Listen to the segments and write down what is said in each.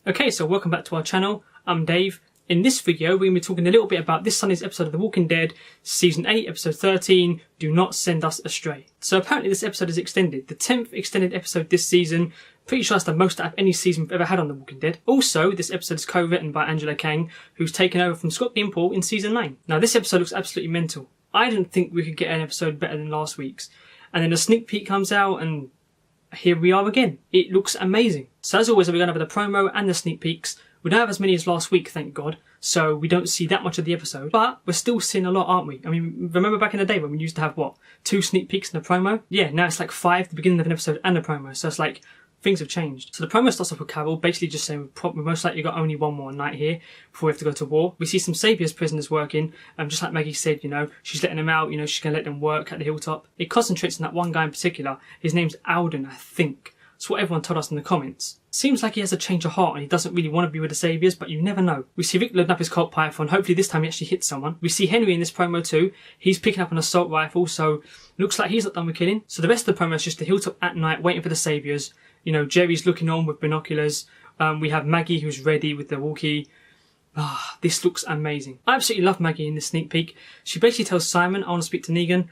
Okay, so welcome back to our channel. I'm Dave. In this video, we're going to be talking a little bit about this Sunday's episode of The Walking Dead, Season 8, Episode 13, Do Not Send Us Astray. So apparently this episode is extended, the 10th extended episode this season. Pretty sure that's the most out of any season we've ever had on The Walking Dead. Also, this episode is co-written by Angela Kang, who's taken over from Scott Gimple in Season 9. Now this episode looks absolutely mental. I didn't think we could get an episode better than last week's. And then a sneak peek comes out and here we are again. It looks amazing. So as always, we're going to have the promo and the sneak peeks. We don't have as many as last week, thank God, so we don't see that much of the episode. But we're still seeing a lot, aren't we? I mean, remember back in the day when we used to have, what, 2 sneak peeks in the promo? Yeah, now it's like 5, the beginning of an episode and the promo. So it's like, things have changed. So the promo starts off with Carol basically just saying we've most likely got only one more night here before we have to go to war. We see some Saviour's prisoners working, just like Maggie said, you know, she's letting them out, you know, she's going to let them work at the hilltop. It concentrates on that one guy in particular. His name's Alden, I think. That's what everyone told us in the comments. Seems like he has a change of heart and he doesn't really want to be with the Saviours, but you never know. We see Rick loading up his Colt Python. Hopefully this time he actually hits someone. We see Henry in this promo too. He's picking up an assault rifle, so looks like he's not done with killing. So the rest of the promo is just the hilltop at night waiting for the Saviours. You know, Jerry's looking on with binoculars. We have Maggie who's ready with the walkie. This looks amazing. I absolutely love Maggie in this sneak peek. She basically tells Simon, I want to speak to Negan.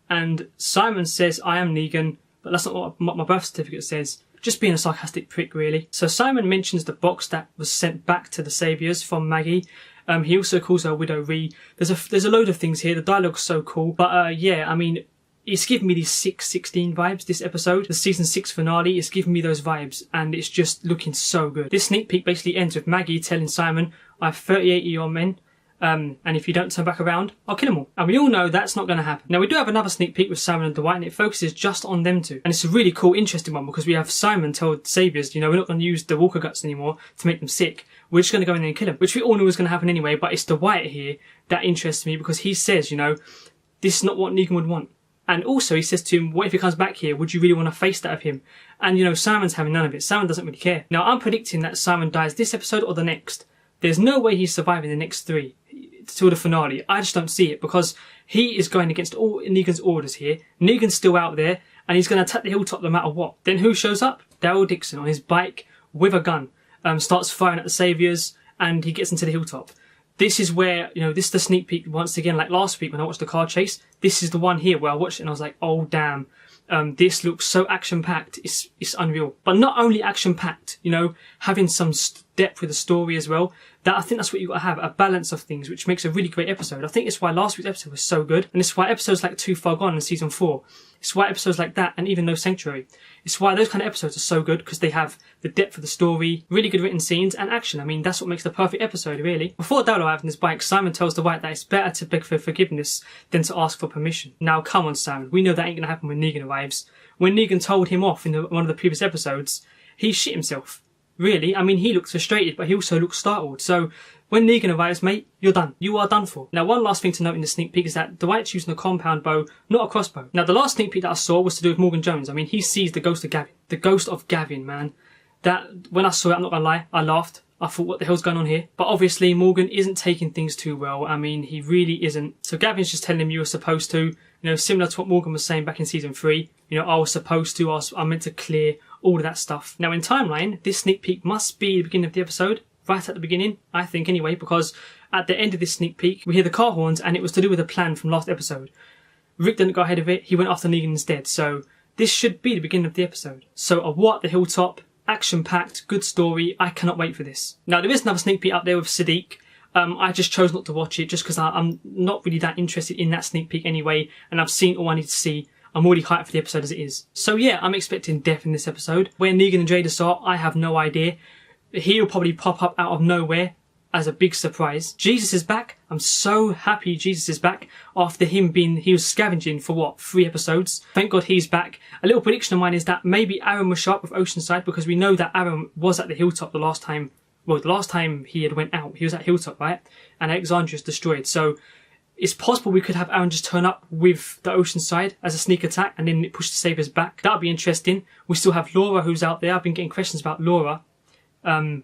And Simon says, I am Negan. But that's not what my birth certificate says. Just being a sarcastic prick, really. So Simon mentions the box that was sent back to the Saviours from Maggie. He also calls her Widow Ree. There's a load of things here. The dialogue's so cool. But yeah, I mean, it's giving me these 6/16 vibes, this episode. The season 6 finale is giving me those vibes. And it's just looking so good. This sneak peek basically ends with Maggie telling Simon, I have 38 of your men. And if you don't turn back around, I'll kill them all. And we all know that's not going to happen. Now, we do have another sneak peek with Simon and Dwight, and it focuses just on them two. And it's a really cool, interesting one, because we have Simon tell the Saviours, you know, we're not going to use the Walker Guts anymore to make them sick. We're just going to go in there and kill them, which we all knew was going to happen anyway, but it's Dwight here that interests me, because he says, you know, this is not what Negan would want. And also, he says to him, what if he comes back here? Would you really want to face that of him? And, you know, Simon's having none of it. Simon doesn't really care. Now, I'm predicting that Simon dies this episode or the next. There's no way he's surviving the next 3. Till the finale. I just don't see it because he is going against all Negan's orders here. Negan's still out there and he's going to attack the hilltop no matter what. Then who shows up? Daryl Dixon on his bike with a gun, starts firing at the Saviours and he gets into the hilltop. This is where, you know, this is the sneak peek once again, like last week when I watched the car chase. This is the one here where I watched it and I was like, oh damn. This looks so action-packed, it's unreal. But not only action-packed, you know, having some depth with the story as well. I think that's what you've got to have, a balance of things, which makes a really great episode. I think it's why last week's episode was so good, and it's why episodes like Too Far Gone in Season 4, it's why episodes like that, and even No Sanctuary, it's why those kind of episodes are so good, because they have the depth of the story, really good written scenes, and action. I mean, that's what makes the perfect episode, really. Before Daryl arrives on his bike, Simon tells Dwight that it's better to beg for forgiveness than to ask for permission. Now, come on, Simon, we know that ain't going to happen when Negan arrives. When Negan told him off in one of the previous episodes, he shit himself. Really, I mean, he looks frustrated, but he also looks startled. So, when Negan arrives, mate, you're done. You are done for. Now, one last thing to note in the sneak peek is that Dwight's using a compound bow, not a crossbow. Now, the last sneak peek that I saw was to do with Morgan Jones. I mean, he sees the ghost of Gavin. The ghost of Gavin, man. That, when I saw it, I'm not gonna lie, I laughed. I thought, what the hell's going on here? But obviously, Morgan isn't taking things too well. I mean, he really isn't. So Gavin's just telling him you were supposed to, you know, similar to what Morgan was saying back in Season 3. You know, I was supposed to, I'm meant to clear all of that stuff. Now, in timeline, this sneak peek must be the beginning of the episode. Right at the beginning, I think anyway, because at the end of this sneak peek, we hear the car horns and it was to do with a plan from last episode. Rick didn't go ahead of it, he went after Negan instead. So this should be the beginning of the episode. So a what, the hilltop, action-packed, good story. I cannot wait for this. Now, there is another sneak peek up there with Sadiq. I just chose not to watch it just because I'm not really that interested in that sneak peek anyway, and I've seen all I need to see. I'm already hyped for the episode as it is. So yeah, I'm expecting death in this episode. Where Negan and Jadis are, I have no idea. He'll probably pop up out of nowhere as a big surprise. Jesus is back. I'm so happy Jesus is back after he was scavenging for what, 3 episodes. Thank God he's back. A little prediction of mine is that maybe Aaron was sharp with Oceanside because we know that Aaron was at the hilltop the last time he had went out. He was at Hilltop, right? And Alexandria's destroyed. So it's possible we could have Aaron just turn up with the Oceanside as a sneak attack and then push the Saviours back. That would be interesting. We still have Laura who's out there. I've been getting questions about Laura.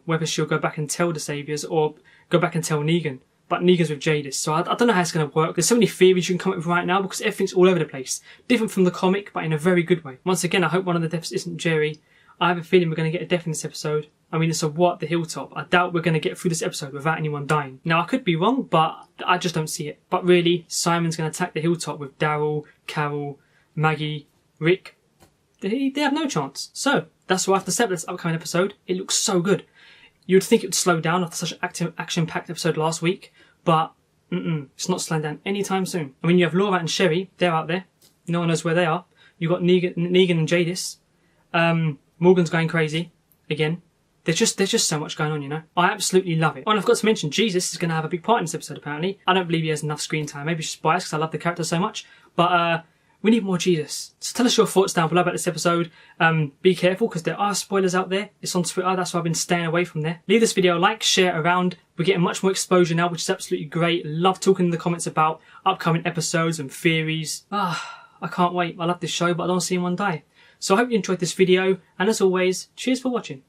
Whether she'll go back and tell the Saviours or go back and tell Negan. But Negan's with Jadis, so I don't know how it's going to work. There's so many theories you can come up with right now because everything's all over the place. Different from the comic, but in a very good way. Once again, I hope one of the deaths isn't Jerry. I have a feeling we're going to get a death in this episode. I mean, it's a what the Hilltop. I doubt we're going to get through this episode without anyone dying. Now, I could be wrong, but I just don't see it. But really, Simon's going to attack the Hilltop with Daryl, Carol, Maggie, Rick. They have no chance. So, that's why I have to set this upcoming episode. It looks so good. You'd think it would slow down after such an action-packed episode last week, but it's not slowing down anytime soon. I mean, you have Laura and Sherry. They're out there. No one knows where they are. You've got Negan and Jadis. Morgan's going crazy again. There's just so much going on, you know. I absolutely love it. Oh, and I've got to mention, Jesus is going to have a big part in this episode, apparently. I don't believe he has enough screen time. Maybe it's just biased because I love the character so much. But we need more Jesus. So tell us your thoughts down below about this episode. Be careful because there are spoilers out there. It's on Twitter. That's why I've been staying away from there. Leave this video a like, share around. We're getting much more exposure now, which is absolutely great. Love talking in the comments about upcoming episodes and theories. I can't wait. I love this show, but I don't see anyone die. So I hope you enjoyed this video. And as always, cheers for watching.